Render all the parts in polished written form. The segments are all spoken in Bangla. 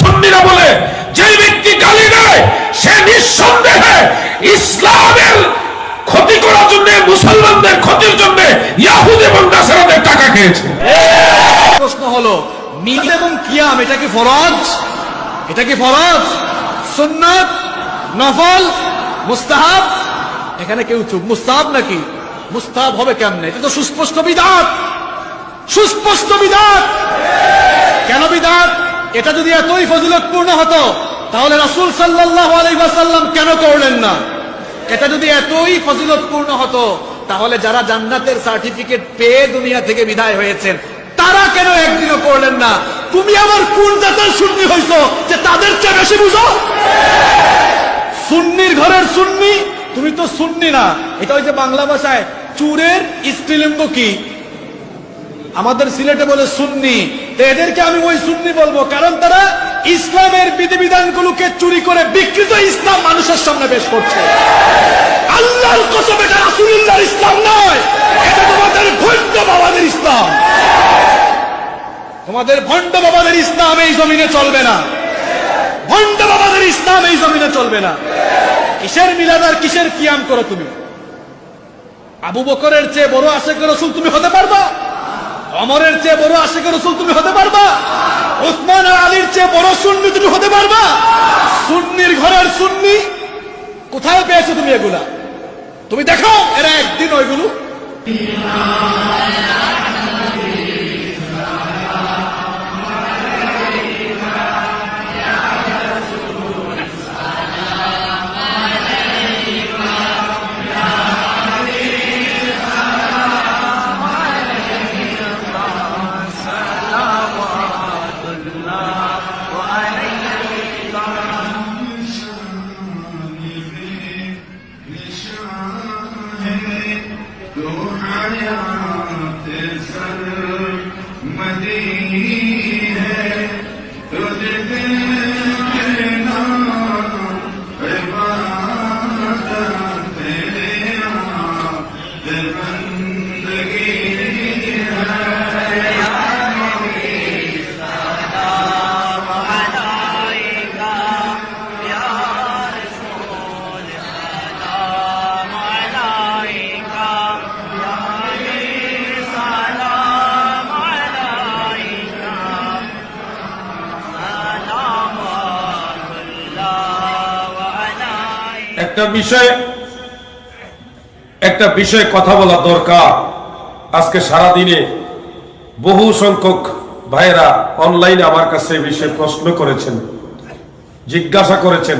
সুন্নিরা বলে যে ব্যক্তি গালি দেয় সে নিঃসন্দেহে ইসলামের ক্ষতি করার জন্য, মুসলমানদের ক্ষতির জন্য ইহুদি এবং নাসারাদের টাকা খেয়েছে। প্রশ্ন হলো মিলাদ এবং কিয়াম এটা কি ফরজ? এটা কি ফরজ, সুন্নাত, নফল, মুস্তাহাব? এখানে কেউ চুপ, মুস্তাহাব নাকি? মুস্তাহাব হবে কেমনে? এটা তো সুস্পষ্ট বিদআত, সুস্পষ্ট বিদআত। কেন বিদআত? এটা যদি এতই ফজিলতপূর্ণ হতো তাহলে রাসূল সাল্লাল্লাহু আলাইহি ওয়াসাল্লাম কেন করলেন না? এটা যদি এতই ফজিলতপূর্ণ হতো তাহলে যারা জান্নাতের সার্টিফিকেট পেয়ে দুনিয়া থেকে বিদায় হয়েছেন তারা কেন একদিনও করলেন না? তুমি আবার কোন জাতের সুন্নি হইছো যে তাদের চেয়ে বেশি বুঝো? সুন্নির ঘরের সুন্নি, তুমি তো সুন্নি না। এটা ওই যে বাংলা ভাষায় চুরের স্ত্রীলিঙ্গ কি, আমাদের সিলেটে বলে সুন্নি। এদেরকে আমি ওই সুন্নি বলবো কারণ তারা ইসলামের বিধিবিধানগুলোকে চুরি করে বিকৃত ইসলাম মানুষের সামনে পেশ করছে। আল্লাহর কসম এটা রাসূলুল্লাহর ইসলাম নয়, এটা তোমাদের ভণ্ড বাবাদের ইসলাম। তোমাদের ভণ্ড বাবাদের ইসলাম এই জমিনে চলবে না, ভণ্ড বাবাদের ইসলাম এই জমিনে চলবে না। কিসের মিলাদ আর কিসের কিয়াম করো তুমি? আবু বকরের চেয়ে বড় আশিকে রাসূল তুমি হতে পারবা? ওমরের চেয়ে বড় আশিকে রাসূল তুমি হতে পারবা? উসমান আর আলীর চেয়ে বড় সুন্নি তুমি হতে পারবা? সুন্নির ঘরের সুন্নি কোথায় পেয়েছো তুমি এগুলা? তুমি দেখো এরা একদিন ওইগুলো একটা বিষয়ে কথা বলা দরকার। আজকে সারাদিনে বহু সংখ্যক ভাইয়েরা অনলাইনে আমার কাছে এই বিষয়ে প্রশ্ন করেছেন, জিজ্ঞাসা করেছেন,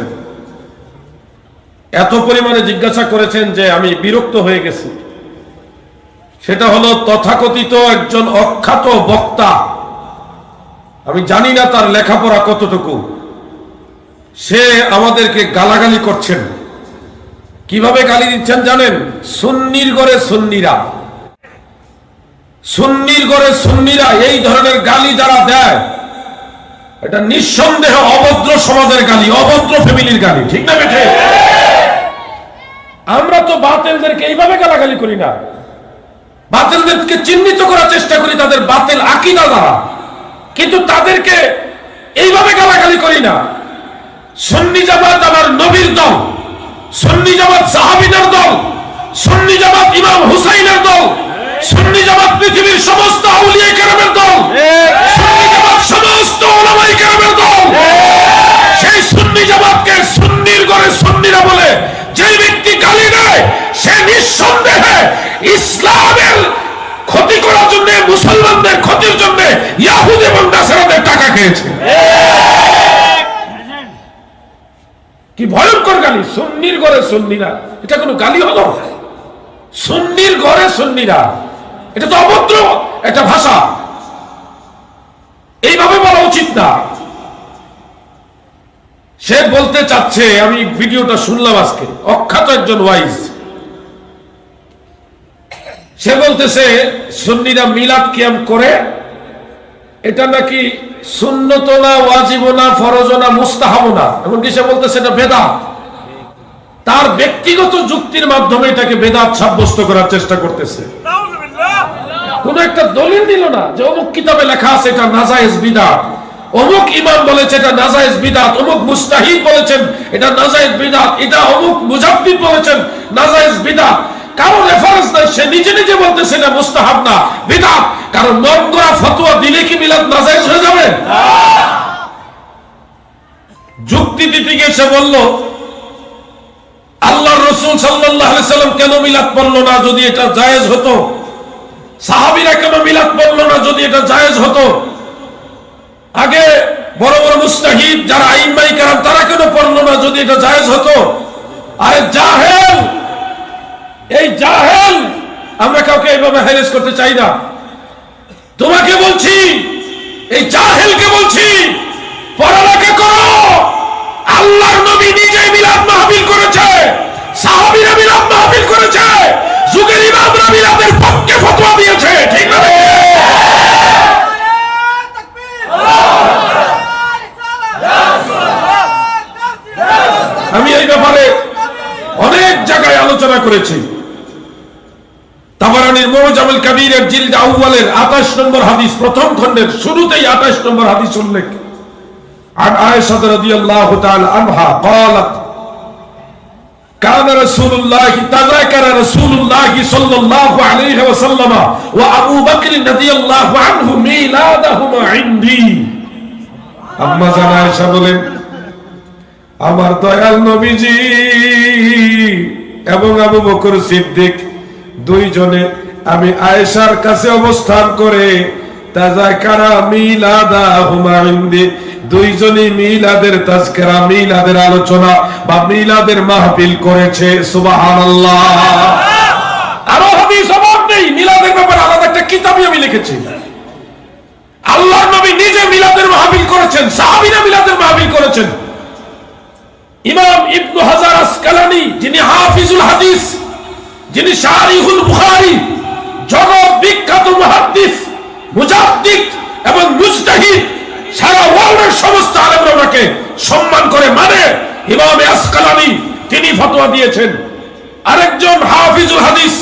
এত পরিমাণে জিজ্ঞাসা করেছেন যে আমি বিরক্ত হয়ে গেছি। সেটা হলো তথাকথিত একজন অখ্যাত বক্তা, আমি জানি না তার লেখাপড়া কতটুকু, সে আমাদেরকে গালাগালি করছেন। কিভাবে গালি দিচ্ছেন জানেন? সুন্নির ঘরে সুন্নিরা, সুন্নির ঘরে সুন্নিরা এই ধরনের গালি যারা দেয় এটা নিঃসন্দেহে অভদ্র সমাজের গালি, অভদ্র ফ্যামিলির গালি, ঠিক না বেঠে? আমরা তো বাতিলদেরকে এইভাবে গালাগালি করি না, বাতিলদেরকে চিহ্নিত করার চেষ্টা করি তাদের বাতিল আকীদা দ্বারা, কিন্তু তাদেরকে এইভাবে গালাগালি করি না। সুন্নি জামাত আমার নবীর দল, সুন্নি জামাত সাহাবীদের দল, সুন্নি জামাত ইমাম হুসাইনের দল, সুন্নি জামাত পৃথিবীর সমস্ত আউলিয়া কেরামের দল, সুন্নি জামাত সমস্ত উলামায়ে কেরামের দল। সেই সুন্নি জামাতকে সুন্নির ঘরে সুন্নিরা বলে যে ব্যক্তি গালি দেয় সে নিঃসন্দেহে ইসলামের ক্ষতি করার জন্য, মুসলমানদের ক্ষতির জন্য ইহুদি এবং নাসারাদের টাকা খেয়েছে। কি ভয়ঙ্কর গালি! সুন্নির ঘরে সুন্নিরা, এটা কোনো গালি হলো? সুন্নির ঘরে সুন্নিরা, এটা তো অভদ্র একটা ভাষা, এইভাবে বলা উচিত না। সে বলতে চাচ্ছে, আমি ভিডিওটা শুনলাম আজকে, অখ্যাত একজন ওয়াইজ, সে বলতেছে সুন্নিরা মিলাদ কিয়াম করে, এটা নাকি সুন্নত না, ওয়াজিব না, ফরজ না, মুস্তাহাব না, এমনকি সে বলতেছে এটা বেদাত। তার ব্যক্তিগত যুক্তির মাধ্যমে এটাকে বেদাত সাব্যস্ত করার চেষ্টা করতেছে। কোন একটা দলিল দিল না যে অমুক কিতাবে লেখা আছে এটা নাজায়েজ বিদআত, অমুক ইমাম বলেছে এটা নাজায়েজ বিদআত, অমুক মুস্তাহিদ বলেছেন এটা নাজায়েজ বিদআত, এটা অমুক মুজাদ্দিদ বলেছেন নাজায়েজ বিদআত। কারো রেফারেন্স নাই, সে নিজে নিজে বলতেছে না মুস্তাহাব না বিদআত। কারণ মন গড়া ফতোয়া দিলে কি মিলাদ নাজায়েজ হয়ে যাবে? যুক্তি দিতে গিয়ে সে বলল আল্লাহর রাসূল সাল্লাল্লাহু আলাইহি সাল্লাম কেন মিলাদ পড়লো না যদি এটা জায়েজ হতো? সাহাবীরা কেন মিলাদ পড়লো না যদি এটা জায়েজ হতো? আগে বড় বড় মুস্তাহিদ যারা আইম্মাই কেরাম তারা কেন পড়লো না যদি এটা জায়েজ হতো? আরে জাহেল, এই জাহেল, আমরা কাউকে এইভাবে হ্যারেস করতে চাই না। তোমাকে বলছি, এই জাহেলকে বলছি পড়ালেখা করো। আল্লাহর নবী নিজে মিলাদ মাহফিল করেছে, সাহাবীরা মিলাদ মাহফিল করেছে, যুগের ইমামরা মিলাদের পক্ষে ফতোয়া দিয়েছে, ঠিক না? আমি এই ব্যাপারে অনেক জায়গায় আলোচনা করেছি। তাবারানীর মুজামুল কাবীরের জিলদ আউয়ালের 28 নম্বর হাদিস, প্রথম খণ্ডের শুরুতেই 28 নম্বর হাদিস উল্লেখ। عن عائشة رضي الله تعالى عنها قالت كان رسول الله تذكر رسول الله صلى الله عليه وسلم وأبو بكر رضي الله عنه ميلادهما عندي। আম্মা জান আয়েশা বলেন, আমার দয়াল নবীজি এবং আবু বকর সিদ্দিক দুইজনে আমি আয়েশার কাছে অবস্থান করে তাযাকারা মিলাদাহুমা ইনদি, দুইজনই মিলাদের তাজকিরা, মিলাদের আলোচনা বা মিলাদের মাহফিল করেছে। সুবহানাল্লাহ। আরো হাদিস অভাব নেই, মিলাদের ব্যাপারে আলাদা একটা কিতাবই আমি লিখেছি। আল্লাহর নবী নিজে মিলাদের মাহফিল করেছেন, সাহাবীরা মিলাদের মাহফিল করেছেন। ইমাম ইবনে হাজার আসকালানী, যিনি হাফিজুল হাদিস, যিনি শারিহুল বুখারী, জগৎ বিখ্যাত মুহাদ্দিস, মুজাদ্দিদ এবং মুজতাহিদ, সারা ওয়ার্ল্ডের সমস্ত আলেমরা ওনাকে সম্মান করে মানে, ইমাম আসকালানী তিনি ফতোয়া দিয়েছেন। আরেকজন হাফিজুল হাদিস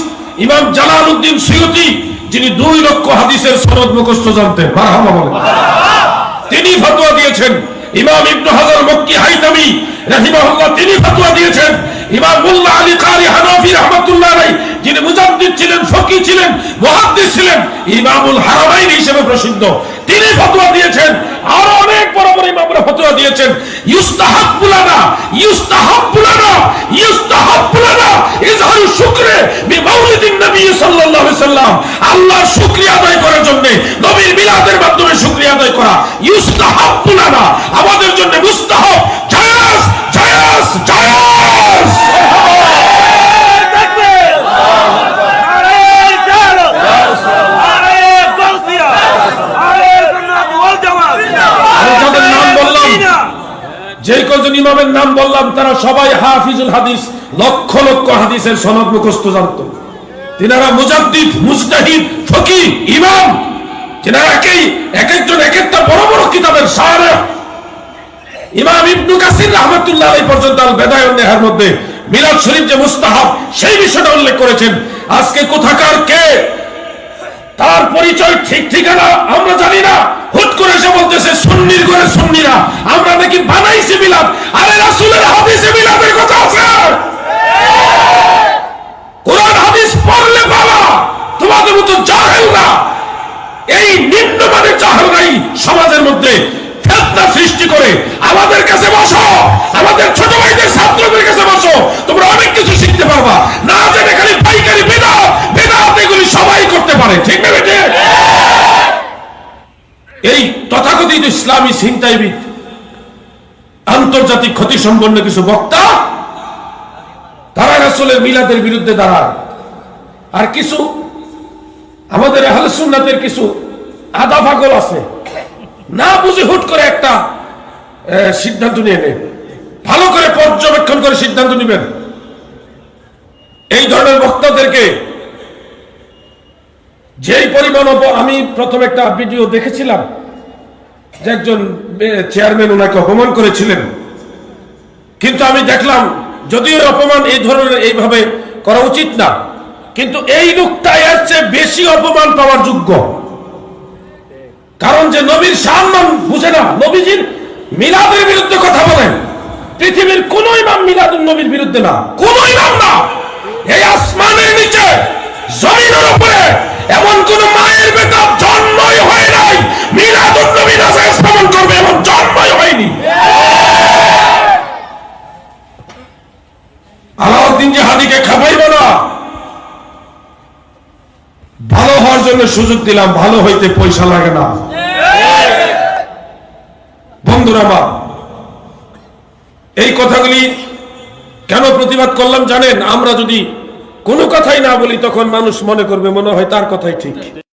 ইমাম জালালউদ্দিন সুয়ুতী, যিনি 2 লক্ষ হাদিসের সনদ মুখস্থ জানতেন, মারহাবা বলেন, তিনি ফতোয়া দিয়েছেন। ইমাম ইবনে হাজার মক্কি হাইতামি রাহিমাহুল্লাহ তিনি ফতোয়া দিয়েছেন। ইমাম মুল্লা আলী কারি হানাফি রাহমাতুল্লাহ আলাইহি, যিনি মুজাদ্দিদ ছিলেন, ফকিহ ছিলেন, মুহাদ্দিস ছিলেন, ইমামুল হারামাইন হিসেবে প্রসিদ্ধ, তিনি ফতোয়া দিয়েছেন। আরো অনেক বড় বড় ইমামরা ফতোয়া দিয়েছেন। ইউস্তাহাব্বু লানা, ইউস্তাহাব্বু লানা, ইউস্তাহাব্বু লানা ইজহারু শুকরে বিমাউলিদিন নবী সাল্লাল্লাহু আলাইহি সাল্লাম, আল্লাহর শুকরিয়া আদায় করার জন্য নবীর মিলাদের মাধ্যমে শুকরিয়া আদায় করা ইউস্তাহাব্বু লানা, আমাদের জন্য মুস্তাহাব, জায়েজ, জায়েজ, জায়েজ। যে কজন ইমামের নাম বললাম তারা সবাই হাফিজুল হাদিস, লক্ষ লক্ষ হাদিসের সনদ মুখস্থ জানত। তিনারা মুজাদ্দিদ, মুজতাহিদ, ফকিহ, ইমাম, তিনারা এক একজন এক একটা বড় বড় কিতাবের শারহ। ইমাম ইবনে কাসির রাহমাতুল্লাহ আলাইহি পর্যন্ত আল বিদায়া ওয়ান নিহার মধ্যে মিলাদ শরীফ যে মুস্তাহাব সেই বিষয়টা উল্লেখ করেছেন। আজকে কোথাকার কে, তার পরিচয় ঠিক ঠিকানা আমরা জানি না, হুট করে এসে বলতেছে সুন্নির ঘরে সুন্নিরা, আমরা নাকি বানাইছি মিলাদ। আরে রাসূলের হাদিসে মিলাদের কথা আছে, কোরআন হাদিস পড়লে পাবা। তোমাদের মতো জাহেলরা, এই নিম্নমানের জাহেলরাই সমাজের মধ্যে ফিতনা সৃষ্টি করে। আমাদের কাছে বসো, আমাদের ছোট ভাইদের ছাত্রদের কাছে বসো, তোমরা অনেক কিছু শিখতে পারবা। না জেনে খালি পাইকারি বিদআত, বিদআত এগুলি সবাই করতে পারে, ঠিক না বেটে? এই তথাকথিত ইসলামী ছিনতাইবিদ, আন্তর্জাতিক ক্ষতি সম্পন্ন কিছু বক্তা, তারা রাসূলের মিলাদের বিরুদ্ধে দাঁড়ায়। আর কিছু আমাদের আহলে সুন্নাতের কিছু আধা পাগল আছে, না বুঝে হুট করে একটা সিদ্ধান্ত নিয়ে নেন। ভালো করে পর্যবেক্ষণ করে সিদ্ধান্ত নেবেন। এই ধরনের বক্তাদেরকে যেই পরিমাণ, আমি প্রথম একটা ভিডিও দেখেছিলাম যে একজন চেয়ারম্যান ওনাকে অপমান করেছিলেন, কিন্তু আমি দেখলাম যদিও অপমান এই ধরনের এইভাবে করা উচিত না, কিন্তু এই লোকটা এর চেয়ে বেশি অপমান পাওয়ার যোগ্য। কারণ যে নবীর সম্মান বুঝে না। নবীজির মিলাদের বিরুদ্ধে কথা বলেন, পৃথিবীর কোন ইমাম মিলাদুন নবীর বিরুদ্ধে না, কোন ইমাম না। এই আসমানের নিচে জমিনের উপরে এমন কোন মায়ের বেটা জন্মই হয় নাই মিলাদুন নবী নাজায়েজ পালন করবে, এমন জন্মই হয়নি। আলাউদ্দিন জাহাদিকে খাবাইব না, ভালো হওয়ার জন্য সুযোগ দিলাম, ভালো হইতে পয়সা লাগে না। বন্ধুরা আমার, এই কথাগুলি কেন প্রতিবাদ করলাম জানেন? আমরা যদি কোনো কথাই না বলি তখন মানুষ মনে করবে মনে হয় তার কথাই ঠিক।